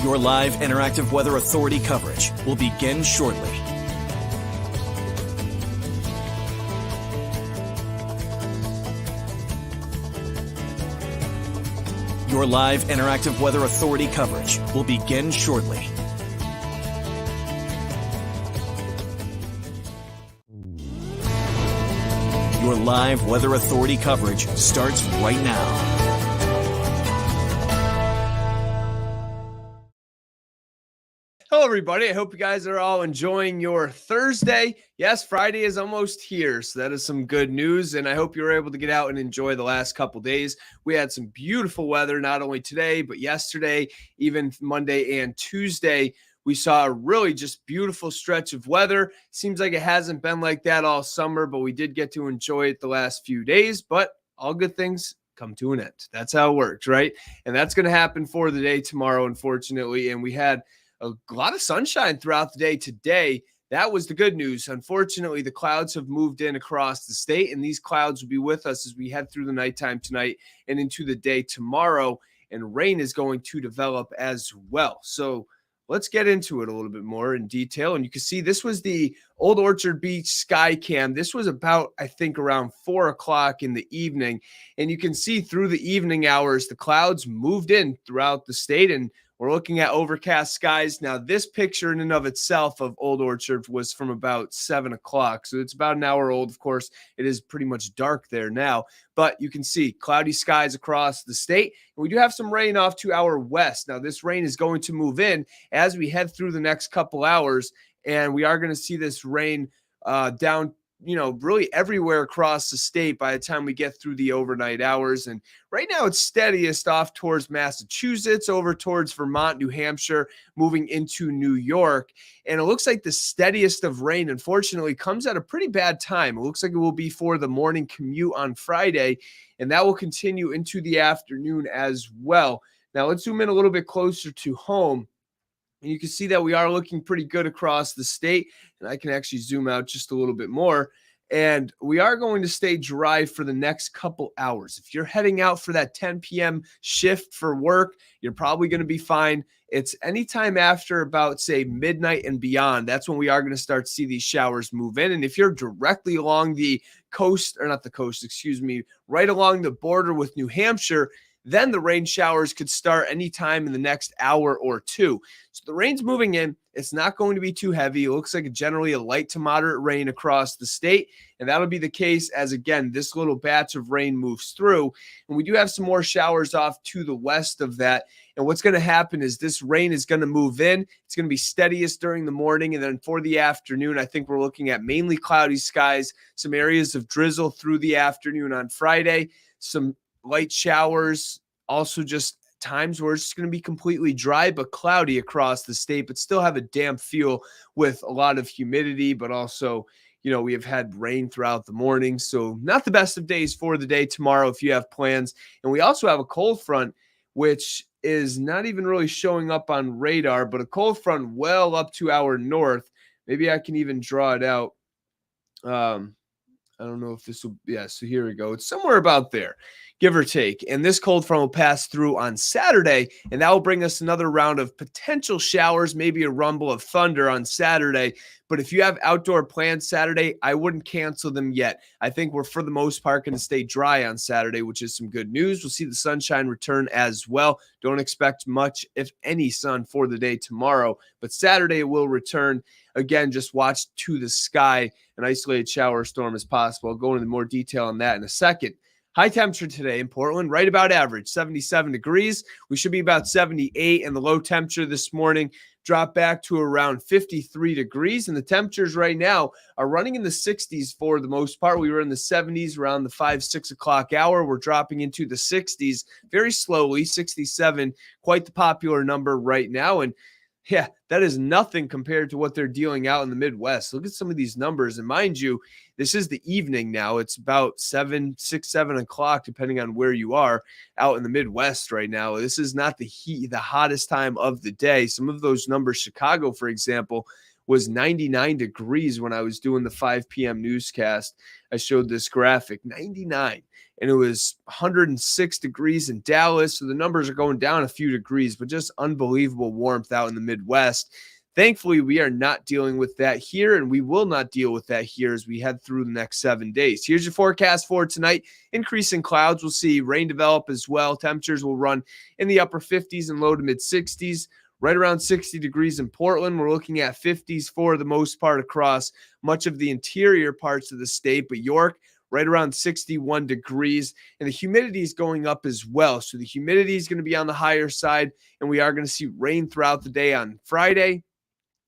Your live interactive Weather Authority coverage will begin shortly. Your live interactive Weather Authority coverage will begin shortly. Your live Weather Authority coverage starts right now. Hello, everybody. I hope you guys are all enjoying your Thursday. Yes, Friday is almost here, so that is some good news, and I hope you were able to get out and enjoy the last couple days. We had some beautiful weather, not only today, but yesterday, even Monday and Tuesday. We saw a really just beautiful stretch of weather. Seems like it hasn't been like that all summer, but we did get to enjoy it the last few days, but all good things come to an end. That's how it works, right? And that's going to happen for the day tomorrow, unfortunately, and we had a lot of sunshine throughout the day today. That was the good news. Unfortunately, the clouds have moved in across the state, and these clouds will be with us as we head through the nighttime tonight and into the day tomorrow, and rain is going to develop as well. So let's get into it a little bit more in detail. And you can see this was the Old Orchard Beach sky cam. This was about, I think, around 4 o'clock in the evening. And you can see through the evening hours, the clouds moved in throughout the state, and we're looking at overcast skies. Now, this picture in and of itself of Old Orchard was from about 7 o'clock. So it's about an hour old. Of course, it is pretty much dark there now. But you can see cloudy skies across the state. And we do have some rain off to our west. Now, this rain is going to move in as we head through the next couple hours. And we are going to see this rain down, really everywhere across the state by the time we get through the overnight hours. And right now it's steadiest off towards Massachusetts, over towards Vermont, New Hampshire, moving into New York. And it looks like the steadiest of rain, unfortunately, comes at a pretty bad time. It looks like it will be for the morning commute on Friday, and that will continue into the afternoon as well. Now let's zoom in a little bit closer to home. And you can see that we are looking pretty good across the state. And I can actually zoom out just a little bit more. And we are going to stay dry for the next couple hours. If you're heading out for that 10 p.m. shift for work, you're probably going to be fine. It's anytime after about, say, midnight and beyond. That's when we are going to start to see these showers move in. And if you're directly along the coast, or not the coast, excuse me, right along the border with New Hampshire, then the rain showers could start anytime in the next hour or two. So the rain's moving in. It's not going to be too heavy. It looks like generally a light to moderate rain across the state. And that'll be the case as, again, this little batch of rain moves through. And we do have some more showers off to the west of that. And what's going to happen is this rain is going to move in. It's going to be steadiest during the morning. And then for the afternoon, I think we're looking at mainly cloudy skies, some areas of drizzle through the afternoon on Friday, some light showers, also just times where it's just going to be completely dry but cloudy across the state, but still have a damp feel with a lot of humidity. But also, we have had rain throughout the morning, so not the best of days for the day tomorrow if you have plans. And we also have a cold front, which is not even really showing up on radar, but a cold front well up to our north. Maybe I can even draw it out. I don't know if this will, so here we go. It's somewhere about there, give or take. And this cold front will pass through on Saturday, and that will bring us another round of potential showers, maybe a rumble of thunder on Saturday. But if you have outdoor plans Saturday, I wouldn't cancel them yet. I think we're, for the most part, going to stay dry on Saturday, which is some good news. We'll see the sunshine return as well. Don't expect much, if any, sun for the day tomorrow. But Saturday will return. Again, just watch to the sky. An isolated shower storm is possible. I'll go into more detail on that in a second. High temperature today in Portland, right about average, 77 degrees. We should be about 78, and the low temperature this morning dropped back to around 53 degrees. And the temperatures right now are running in the 60s for the most part. We were in the 70s around the 6 o'clock hour. We're dropping into the 60s very slowly, 67, quite the popular number right now. And yeah, that is nothing compared to what they're dealing out in the Midwest. Look at some of these numbers. And mind you, this is the evening now. It's about 7 o'clock, depending on where you are out in the Midwest right now. This is not the hottest time of the day. Some of those numbers, Chicago, for example, was 99 degrees when I was doing the 5 p.m. newscast. I showed this graphic, 99, and it was 106 degrees in Dallas. So the numbers are going down a few degrees, but just unbelievable warmth out in the Midwest. Thankfully, we are not dealing with that here, and we will not deal with that here as we head through the next 7 days. Here's your forecast for tonight. Increasing clouds. We'll see rain develop as well. Temperatures will run in the upper 50s and low to mid 60s. Right around 60 degrees in Portland. We're looking at 50s for the most part across much of the interior parts of the state, but York, right around 61 degrees, and the humidity is going up as well. So the humidity is going to be on the higher side, and we are going to see rain throughout the day on Friday.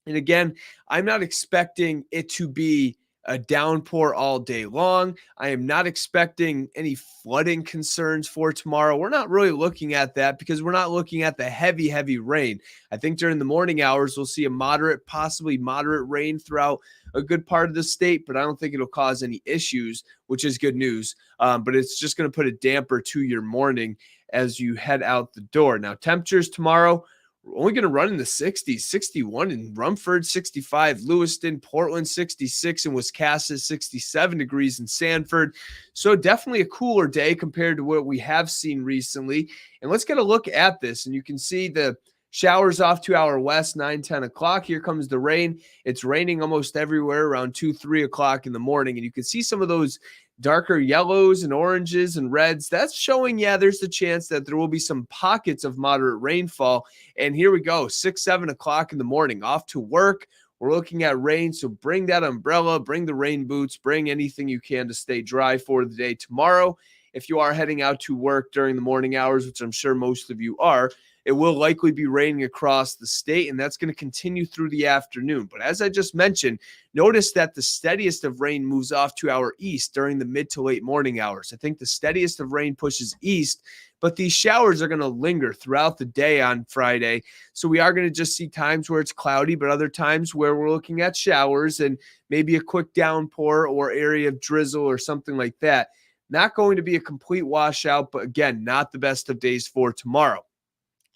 And again, I'm not expecting it to be a downpour all day long. I am not expecting any flooding concerns for tomorrow. We're not really looking at that because we're not looking at the heavy rain. I think during the morning hours, we'll see a moderate, possibly moderate rain throughout a good part of the state, but I don't think it'll cause any issues, which is good news. But it's just going to put a damper to your morning as you head out the door. Now, temperatures tomorrow, we're only going to run in the 60s, 61 in Rumford, 65, Lewiston, Portland, 66, and Wiscasset, 67 degrees in Sanford. So definitely a cooler day compared to what we have seen recently. And let's get a look at this. And you can see the showers off to our west, 9, 10 o'clock. Here comes the rain. It's raining almost everywhere around 2, 3 o'clock in the morning. And you can see some of those darker yellows and oranges and reds. That's showing, yeah, there's the chance that there will be some pockets of moderate rainfall. And here we go, 6, 7 o'clock in the morning, off to work. We're looking at rain, so bring that umbrella, bring the rain boots, bring anything you can to stay dry for the day tomorrow. If you are heading out to work during the morning hours, which I'm sure most of you are, it will likely be raining across the state, and that's going to continue through the afternoon. But as I just mentioned, notice that the steadiest of rain moves off to our east during the mid to late morning hours. I think the steadiest of rain pushes east, but these showers are going to linger throughout the day on Friday. So we are going to just see times where it's cloudy, but other times where we're looking at showers and maybe a quick downpour or area of drizzle or something like that. Not going to be a complete washout, but again, not the best of days for tomorrow.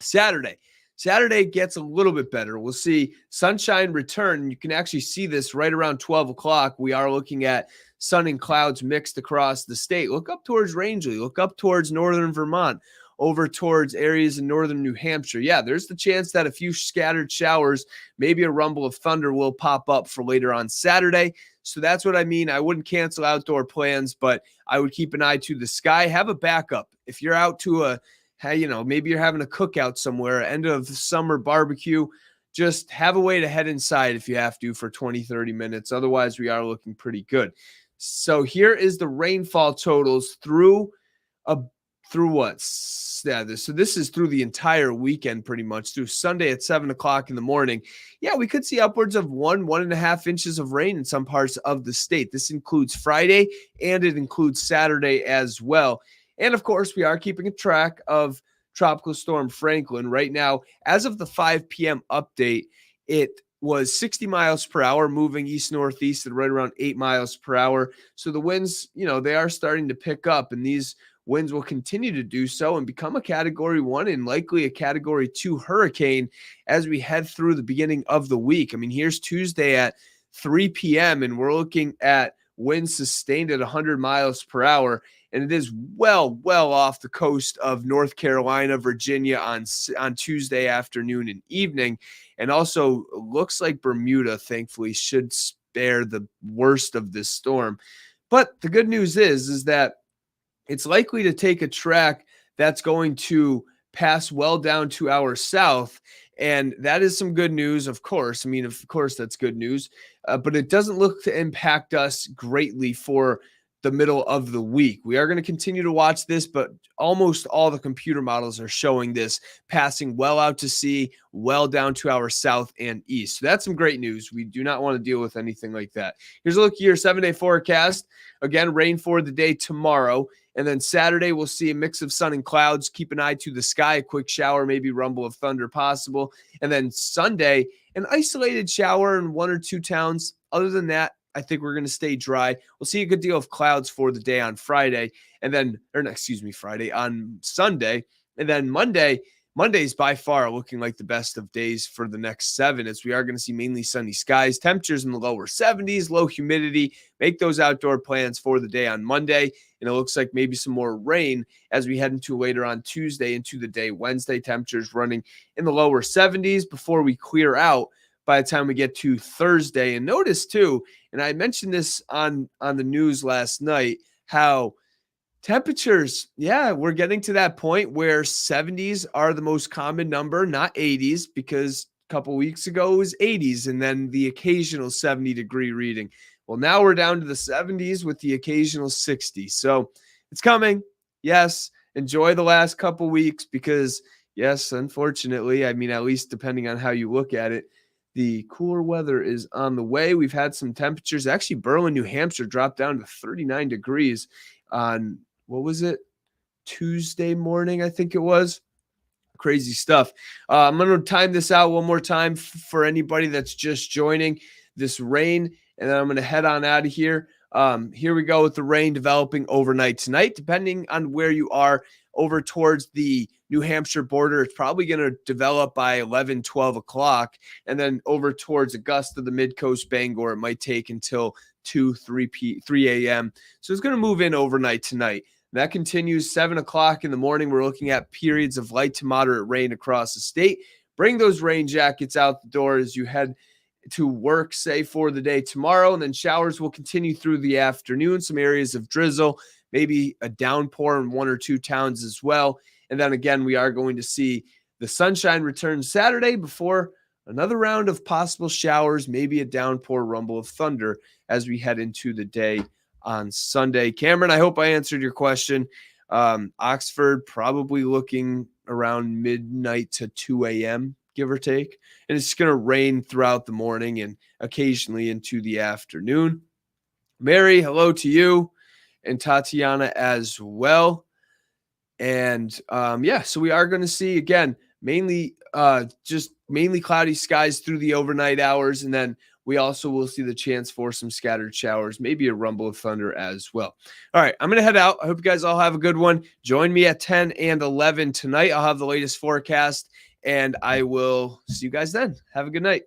Saturday gets a little bit better. We'll see sunshine return. You can actually see this right around 12 o'clock. We are looking at sun and clouds mixed across the state. Look up towards Rangeley. Look up towards northern Vermont, over towards areas in northern New Hampshire. Yeah, there's the chance that a few scattered showers, maybe a rumble of thunder will pop up for later on Saturday. So that's what I mean. I wouldn't cancel outdoor plans, but I would keep an eye to the sky. Have a backup. If you're out to maybe you're having a cookout somewhere, end of summer barbecue, just have a way to head inside if you have to for 20, 30 minutes. Otherwise, we are looking pretty good. So here is the rainfall totals through what? Yeah, this is through the entire weekend pretty much, through Sunday at 7 o'clock in the morning. Yeah, we could see upwards of 1.5 inches of rain in some parts of the state. This includes Friday, and it includes Saturday as well. And of course, we are keeping a track of Tropical Storm Franklin. Right now, as of the 5 p.m. update, it was 60 miles per hour, moving east-northeast at right around 8 miles per hour. So the winds, they are starting to pick up, and these winds will continue to do so and become a Category 1 and likely a Category 2 hurricane as we head through the beginning of the week. I mean, here's Tuesday at 3 p.m., and we're looking at winds sustained at 100 miles per hour. And it is well off the coast of North Carolina, Virginia on Tuesday afternoon and evening. And also looks like Bermuda, thankfully, should spare the worst of this storm. But the good news is that it's likely to take a track that's going to pass well down to our south. And that is some good news, of course. I mean, of course, that's good news. But it doesn't look to impact us greatly for the middle of the week. We are going to continue to watch this, but almost all the computer models are showing this passing well out to sea, well down to our south and east. So that's some great news. We do not want to deal with anything like that. Here's a look at your 7-day forecast. Again, rain for the day tomorrow. And then Saturday, we'll see a mix of sun and clouds. Keep an eye to the sky, a quick shower, maybe rumble of thunder possible. And then Sunday, an isolated shower in 1 or 2 towns. Other than that, I think we're going to stay dry. We'll see a good deal of clouds for the day on Friday, Friday on Sunday. And then Monday Monday's by far looking like the best of days for the next 7, as we are going to see mainly sunny skies, temperatures in the lower 70s, low humidity. Make those outdoor plans for the day on Monday. And it looks like maybe some more rain as we head into later on Tuesday into the day. Wednesday, temperatures running in the lower 70s before we clear out by the time we get to Thursday. And notice too, and I mentioned this on the news last night, how temperatures, we're getting to that point where 70s are the most common number, not 80s, because a couple weeks ago it was 80s and then the occasional 70-degree reading. Well, now we're down to the 70s with the occasional 60. So it's coming. Yes, enjoy the last couple weeks because, yes, unfortunately, I mean, at least depending on how you look at it, the cooler weather is on the way. We've had some temperatures. Actually, Berlin, New Hampshire dropped down to 39 degrees on, what was it? Tuesday morning, I think it was. Crazy stuff. I'm going to time this out one more time for anybody that's just joining this rain, and then I'm going to head on out of here. Here we go with the rain developing overnight tonight, depending on where you are over towards the New Hampshire border. It's probably going to develop by 11, 12 o'clock, and then over towards Augusta, the mid-coast Bangor, it might take until 2, 3 a.m. So it's going to move in overnight tonight. That continues 7 o'clock in the morning. We're looking at periods of light to moderate rain across the state. Bring those rain jackets out the door as you head to work, say, for the day tomorrow. And then showers will continue through the afternoon. Some areas of drizzle, maybe a downpour in 1 or 2 towns as well. And then again, we are going to see the sunshine return Saturday before another round of possible showers, maybe a downpour, rumble of thunder as we head into the day on Sunday. Cameron, I hope I answered your question. Oxford probably looking around midnight to 2 a.m., give or take. And it's going to rain throughout the morning and occasionally into the afternoon. Mary, hello to you, and Tatiana as well. And so we are going to see, again, mainly cloudy skies through the overnight hours. And then we also will see the chance for some scattered showers, maybe a rumble of thunder as well. All right, I'm going to head out. I hope you guys all have a good one. Join me at 10 and 11 tonight. I'll have the latest forecast, and I will see you guys then. Have a good night.